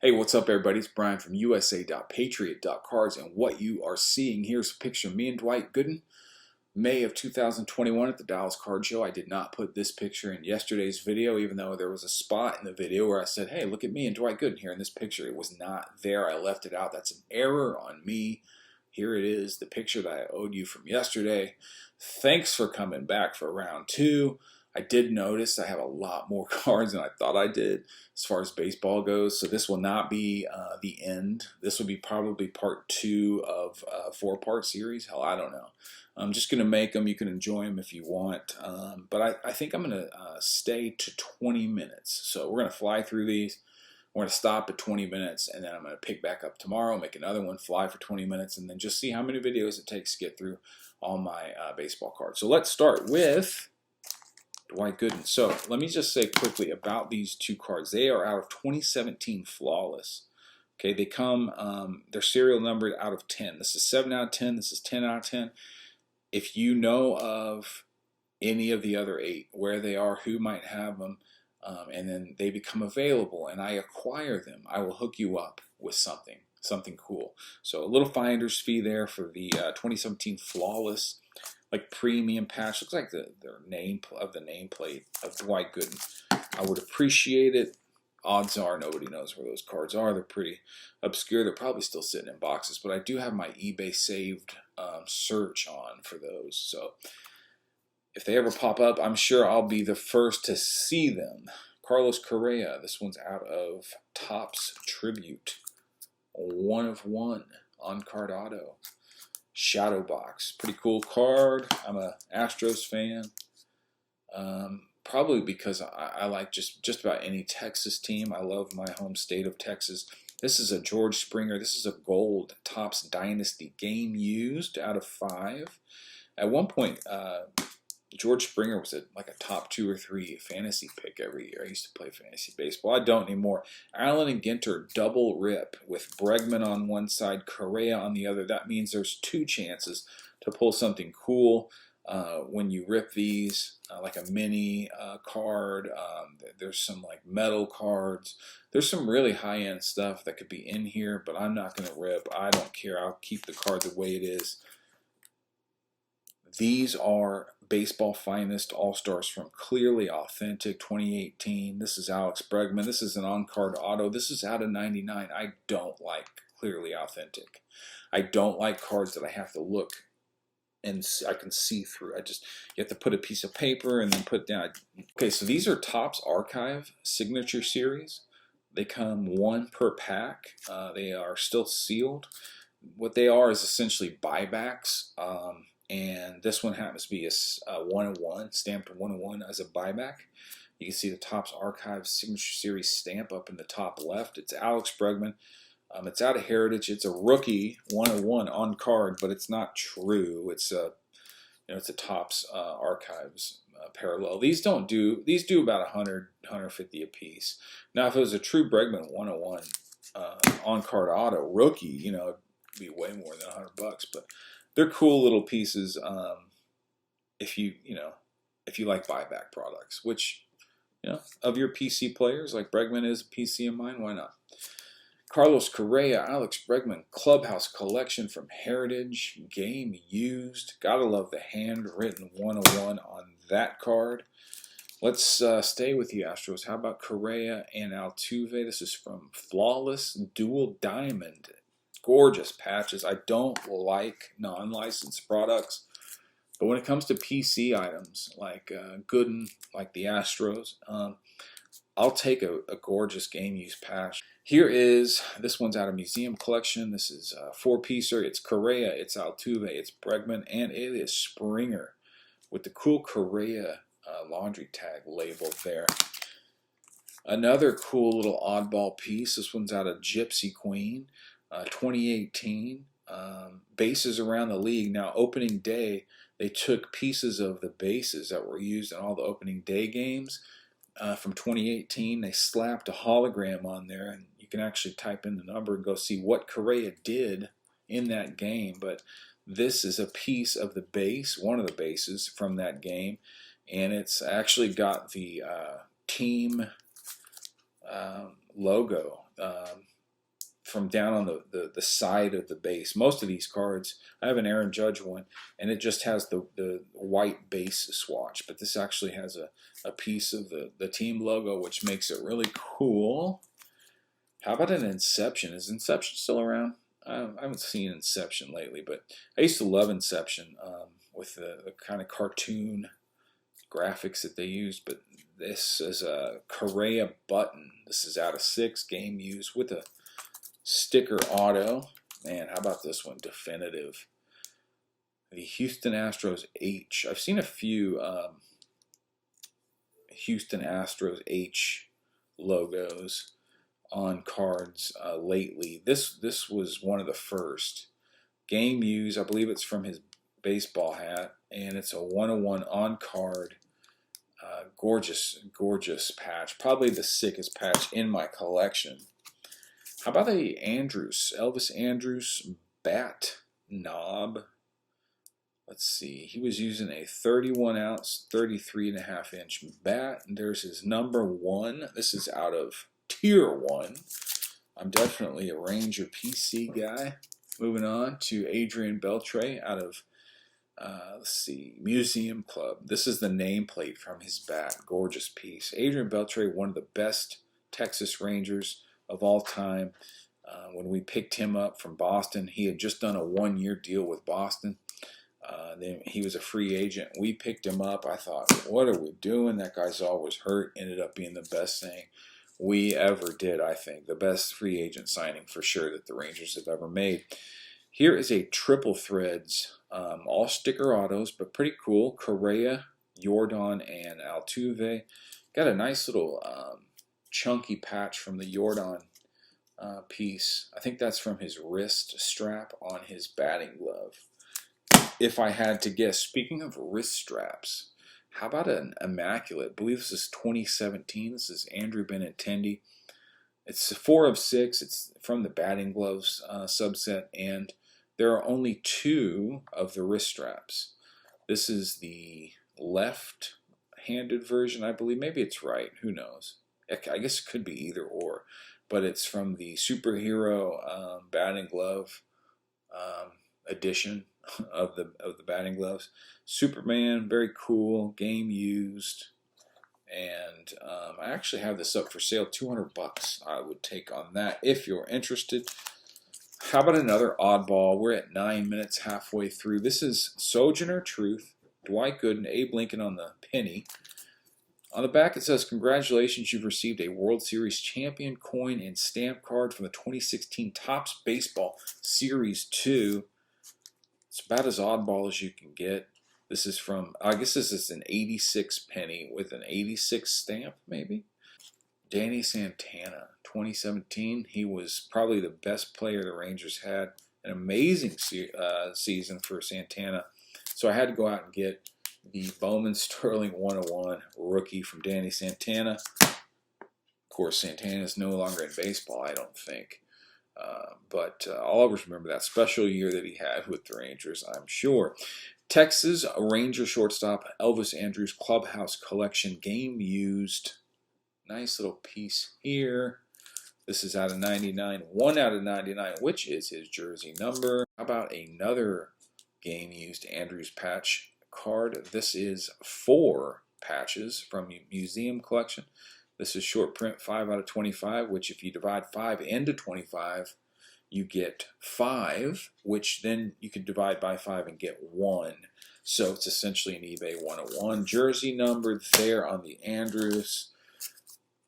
Hey, what's up, everybody? It's Brian from USA.Patriot.Cards, and what you are seeing here is a picture of me and Dwight Gooden, May of 2021 at the Dallas Card Show. I did not put this picture in yesterday's video, even though there was a spot in the video where I said, hey, look at me and Dwight Gooden here in this picture. It was not there. I left it out. That's an error on me. Here it is, the picture that I owed you from yesterday. Thanks for coming back for round two. I did notice I have a lot more cards than I thought I did as far as baseball goes, so this will not be the end. This will be probably part two of a four-part series. Hell, I don't know. I'm just going to make them. You can enjoy them if you want, but I think I'm going to stay to 20 minutes. So we're going to fly through these. We're going to stop at 20 minutes, and then I'm going to pick back up tomorrow, make another one, fly for 20 minutes, and then just see how many videos it takes to get through all my baseball cards. So let's start with Dwight Gooden. So let me just say quickly about these two cards. They are out of 2017 Flawless. Okay, they come, they're serial numbered out of 10. This is 7 out of 10. This is 10 out of 10. If you know of any of the other 8, where they are, who might have them, and then they become available and I acquire them, I will hook you up with something cool. So a little finder's fee there for the 2017 Flawless, like premium patch. Looks like the name of the nameplate of Dwight Gooden. I would appreciate it. Odds are nobody knows where those cards are. They're pretty obscure. They're probably still sitting in boxes, but I do have my eBay saved search on for those. So if they ever pop up, I'm sure I'll be the first to see them. Carlos Correa. This one's out of Topps Tribute. 1 of 1 on card auto. Shadow box. Pretty cool card. I'm a Astros fan. Probably because I like just about any Texas team. I love my home state of Texas. This is a George Springer. This is a gold Topps Dynasty game used out of 5. At one point, George Springer was like a top 2 or 3 fantasy pick every year. I used to play fantasy baseball. I don't anymore. Allen and Ginter double rip with Bregman on one side, Correa on the other. That means there's 2 chances to pull something cool when you rip these, like a mini card. There's some like metal cards. There's some really high-end stuff that could be in here, but I'm not going to rip. I don't care. I'll keep the card the way it is. These are Baseball Finest All-Stars from Clearly Authentic 2018. This is Alex Bregman. This is an on-card auto. This is out of 99. I don't like Clearly Authentic. I don't like cards that I have to look and I can see through. You have to put a piece of paper and then put down. Okay, so these are Topps Archive Signature Series. They come 1 per pack. They are still sealed. What they are is essentially buybacks. And this one happens to be a 1 of 1, stamped 1 of 1 as a buyback. You can see the Topps Archive Signature Series stamp up in the top left. It's Alex Bregman. It's out of Heritage. It's a rookie 1 of 1 on card, but it's not true. It's a it's a Topps Archives parallel. These do about 100, 150 a piece. Now, if it was a true Bregman 1 of 1 on card auto rookie, it'd be way more than $100. But they're cool little pieces if you like buyback products, which of your PC players, like Bregman is a PC of mine, why not? Carlos Correa, Alex Bregman Clubhouse Collection from Heritage, game used. Gotta love the handwritten 101 on that card. Let's stay with the Astros. How about Correa and Altuve? This is from Flawless Dual Diamond. Gorgeous patches. I don't like non-licensed products, but when it comes to PC items like Gooden, like the Astros, I'll take a gorgeous game use patch. This one's out of Museum Collection. This is a 4-piecer. It's Correa, it's Altuve, it's Bregman, and it is Springer with the cool Correa laundry tag label there. Another cool little oddball piece. This one's out of Gypsy Queen. 2018, bases around the league. Now, opening day, they took pieces of the bases that were used in all the opening day games from 2018. They slapped a hologram on there, and you can actually type in the number and go see what Correa did in that game. But this is a piece of the base, one of the bases from that game, and it's actually got the team logo from down on the side of the base. Most of these cards, I have an Aaron Judge one, and it just has the white base swatch, but this actually has a piece of the team logo, which makes it really cool. How about an Inception? Is Inception still around? I haven't seen Inception lately, but I used to love Inception with the kind of cartoon graphics that they used. But this is a Correa button. This is out of 6, game used with a sticker auto. Man, how about this one? Definitive. The Houston Astros H. I've seen a few Houston Astros H logos on cards lately. This was one of the first. Game used, I believe it's from his baseball hat, and it's a 101 on card. Gorgeous, gorgeous patch. Probably the sickest patch in my collection. How about a Elvis Andrus bat knob? Let's see. He was using a 31 ounce, 33.5 inch bat. And there's his number 1. This is out of Tier 1. I'm definitely a Ranger PC guy. Moving on to Adrian Beltre out of, let's see, Museum Club. This is the nameplate from his bat. Gorgeous piece. Adrian Beltre, one of the best Texas Rangers of all time. When we picked him up from Boston, he had just done a 1-year deal with Boston. Then he was a free agent. We picked him up. I thought, what are we doing? That guy's always hurt. Ended up being the best thing we ever did, I think. The best free agent signing for sure that the Rangers have ever made. Here is a triple threads, all sticker autos, but pretty cool. Correa, Jordan, and Altuve. Got a nice little chunky patch from the Jordan piece. I think that's from his wrist strap on his batting glove. If I had to guess, speaking of wrist straps, how about an Immaculate? I believe this is 2017. This is Andrew Benintendi. It's 4 of 6. It's from the batting gloves subset, and there are only 2 of the wrist straps. This is the left-handed version, I believe. Maybe it's right. Who knows? I guess it could be either or. But it's from the superhero batting glove edition of the batting gloves. Superman, very cool, game used, and I actually have this up for sale. $200 I would take on that if you're interested. How about another oddball? We're at 9 minutes halfway through. This is Sojourner Truth, Dwight Gooden, Abe Lincoln on the penny. On the back it says, congratulations, you've received a World Series champion coin and stamp card from the 2016 Topps Baseball Series 2. It's about as oddball as you can get. This is from, I guess this is an 86 penny with an 86 stamp, maybe? Danny Santana, 2017. He was probably the best player the Rangers had. An amazing season for Santana. So I had to go out and get the Bowman Sterling 101 rookie from Danny Santana. Of course, Santana is no longer in baseball, I don't think. But I'll always remember that special year that he had with the Rangers, I'm sure. Texas Ranger shortstop Elvis Andrus Clubhouse Collection, game used. Nice little piece here. This is out of 99, 1 out of 99, which is his jersey number. How about another game used Andrus patch card? This is 4 patches from Museum Collection. This is short print, 5 out of 25, which if you divide 5 into 25, you get 5, which then you can divide by 5 and get 1. So it's essentially an eBay 101. Jersey numbered there on the Andrus.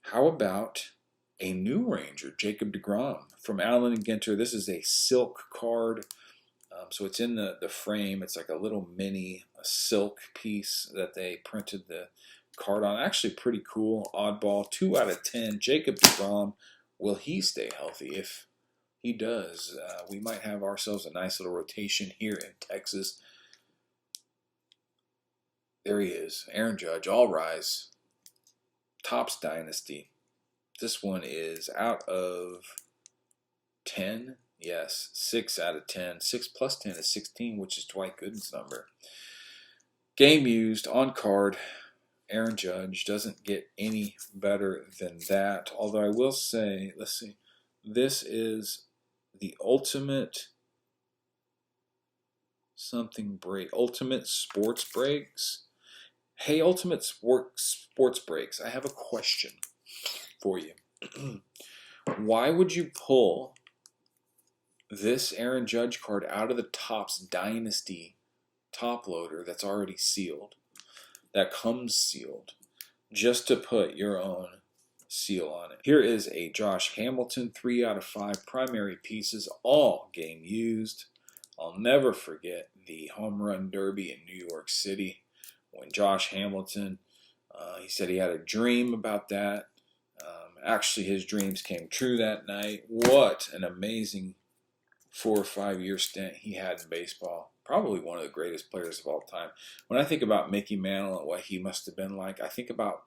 How about a new Ranger, Jacob deGrom from Allen and Ginter? This is a silk card. So it's in the frame. It's like a little mini silk piece that they printed the card on. Actually pretty cool. Oddball, 2 out of 10. Jacob deGrom, will he stay healthy? If he does, we might have ourselves a nice little rotation here in Texas. There he is, Aaron Judge, all rise. Topps Dynasty. This one is out of 10. Yes, 6 out of 10. 6 plus 10 is 16, which is Dwight Gooden's number. Game used, on card. Aaron Judge doesn't get any better than that. Although I will say, let's see, this is the ultimate something break. Ultimate sports breaks. Hey, Ultimate Sports Breaks, I have a question for you. Why would you pull this Aaron Judge card out of the Topps Dynasty top loader that's already sealed, that comes sealed, just to put your own seal on it? Here is a Josh Hamilton 3 out of 5 primary pieces, all game used. I'll never forget the home run derby in New York City when Josh Hamilton, he said he had a dream about that. Actually, his dreams came true that night. What an amazing 4 or 5 year stint he had in baseball. Probably one of the greatest players of all time. When I think about Mickey Mantle and what he must have been like, I think about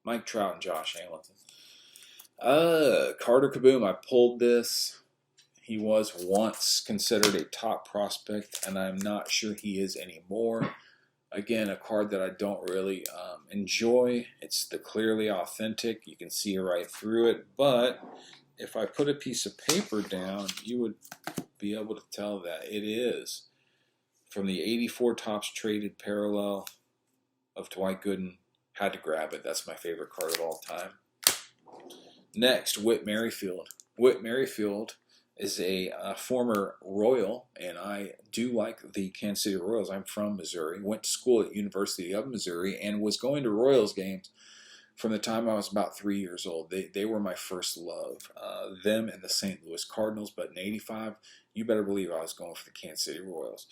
Mike Trout and Josh Hamilton. Carter Kaboom, I pulled this. He was once considered a top prospect, and I'm not sure he is anymore. Again, a card that I don't really enjoy. It's the clearly authentic. You can see right through it. But if I put a piece of paper down, you would be able to tell that it is from the 84 Topps Traded parallel of Dwight Gooden. Had to grab it. That's my favorite card of all time. Next, Whit Merrifield. Whit Merrifield is a former Royal, and I do like the Kansas City Royals. I'm from Missouri, went to school at University of Missouri, and was going to Royals games from the time I was about 3 years old. They were my first love, them and the St. Louis Cardinals. But in '85, you better believe I was going for the Kansas City Royals.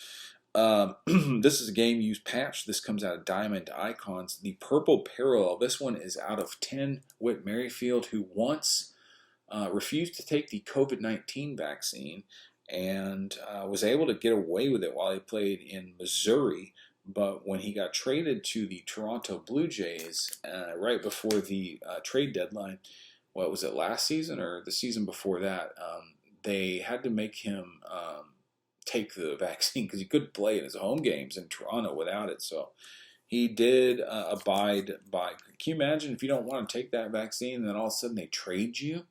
This is a game used patch. This comes out of Diamond Icons. The purple parallel, this one is out of 10. Whit Merrifield, who once refused to take the COVID-19 vaccine and was able to get away with it while he played in Missouri. But when he got traded to the Toronto Blue Jays right before the trade deadline, what was it, last season or the season before that, they had to make him take the vaccine because he couldn't play in his home games in Toronto without it. So he did abide by. Can you imagine if you don't want to take that vaccine and then all of a sudden they trade you?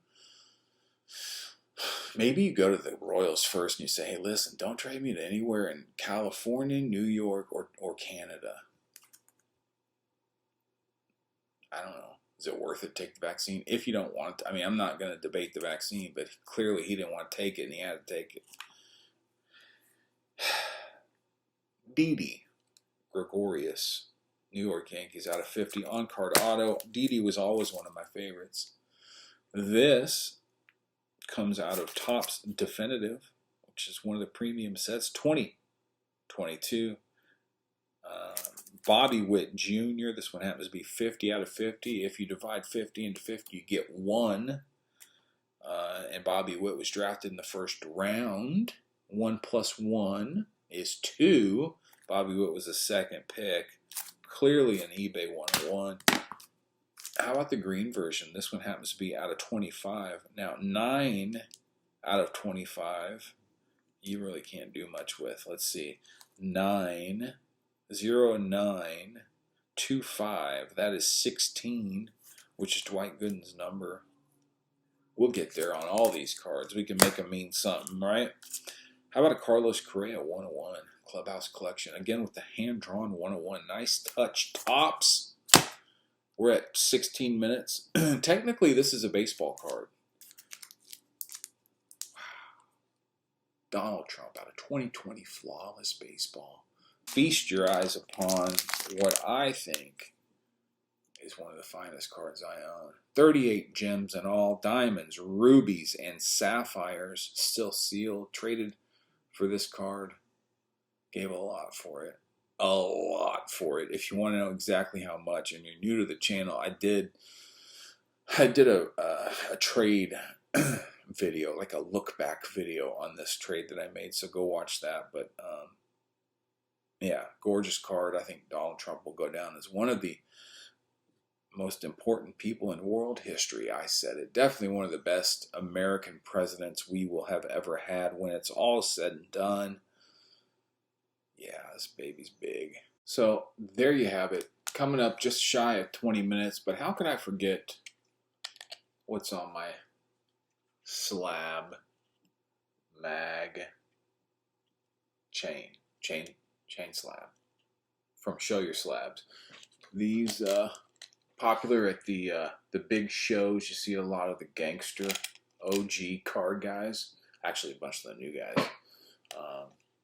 Maybe you go to the Royals first and you say, hey, listen, don't trade me to anywhere in California, New York, or Canada. I don't know. Is it worth it to take the vaccine? If you don't want to. I mean, I'm not going to debate the vaccine, but clearly he didn't want to take it and he had to take it. Didi Gregorius, New York Yankees out of 50, on-card auto. Didi was always one of my favorites. This comes out of Topps Definitive, which is one of the premium sets, 2022. Bobby Witt Jr., this one happens to be 50 out of 50. If you divide 50 into 50, you get 1. And Bobby Witt was drafted in the first round. 1 plus 1 is 2. Bobby Witt was the second pick. Clearly an eBay 101. How about the green version? This one happens to be out of 25. Now, 9 out of 25, you really can't do much with. Let's see. 9, 0, 9, 2, 5. That is 16, which is Dwight Gooden's number. We'll get there on all these cards. We can make them mean something, right? How about a Carlos Correa 101 Clubhouse Collection? Again, with the hand-drawn 101. Nice touch. Topps. We're at 16 minutes. Technically, this is a baseball card. Wow. Donald Trump out of 2020 Flawless Baseball. Feast your eyes upon what I think is one of the finest cards I own. 38 gems in all. Diamonds, rubies, and sapphires. Still sealed. Traded for this card. Gave a lot for it. A lot for it. If you want to know exactly how much and you're new to the channel, I did a trade video, like a look back video on this trade that I made, so go watch that. But yeah, gorgeous card. I think Donald Trump will go down as one of the most important people in world history. I said it. Definitely one of the best American presidents we will have ever had when it's all said and done. Yeah, this baby's big. So there you have it. Coming up just shy of 20 minutes, but how could I forget what's on my slab? mag chain slab from Show Your Slabs. These popular at the big shows. You see a lot of the gangster OG card guys, actually a bunch of the new guys,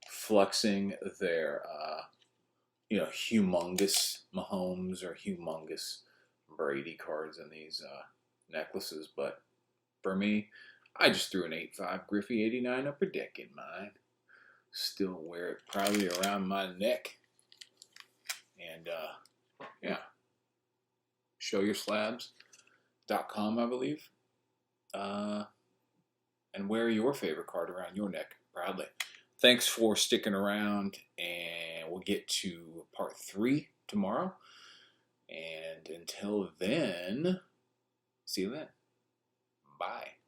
flexing their humongous Mahomes or humongous Brady cards in these necklaces. But for me, I just threw an 8.5 Griffey 89 Upper Deck in mine. Still wear it proudly around my neck. And yeah, showyourslabs.com, I believe. And wear your favorite card around your neck proudly. Thanks for sticking around, and we'll get to part 3 tomorrow. And until then, see you then. Bye.